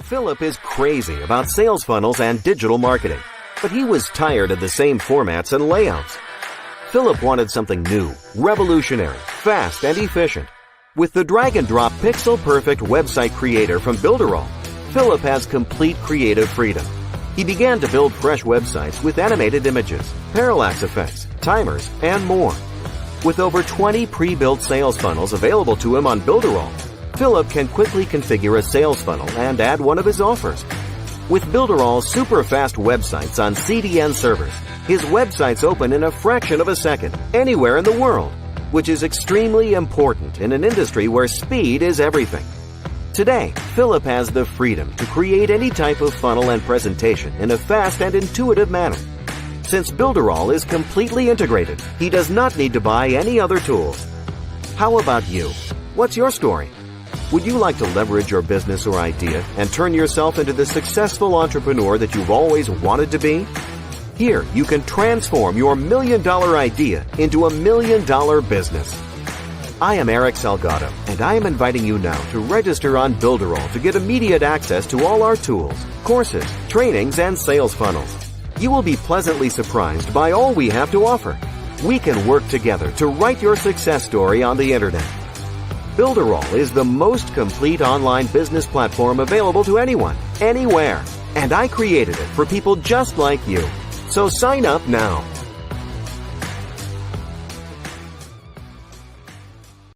Philip is crazy about sales funnels and digital marketing, but he was tired of the same formats and layouts. Philip wanted something new, revolutionary, fast, and efficient. With the drag-and-drop pixel-perfect website creator from Builderall, Philip has complete creative freedom. He began to build fresh websites with animated images, parallax effects, timers, and more. With over 20 pre-built sales funnels available to him on Builderall, Philip can quickly configure a sales funnel and add one of his offers. With Builderall's super-fast websites on CDN servers, his websites open in a fraction of a second, anywhere in the world, which is extremely important in an industry where speed is everything. Today, Philip has the freedom to create any type of funnel and presentation in a fast and intuitive manner. Since Builderall is completely integrated, he does not need to buy any other tools. How about you? What's your story? Would you like to leverage your business or idea and turn yourself into the successful entrepreneur that you've always wanted to be? Here, you can transform your $1 million idea into a $1 million business. I am Eric Salgado, and I am inviting you now to register on Builderall to get immediate access to all our tools, courses, trainings, and sales funnels. You will be pleasantly surprised by all we have to offer. We can work together to write your success story on the internet. Builderall is the most complete online business platform available to anyone, anywhere. And I created it for people just like you. So sign up now.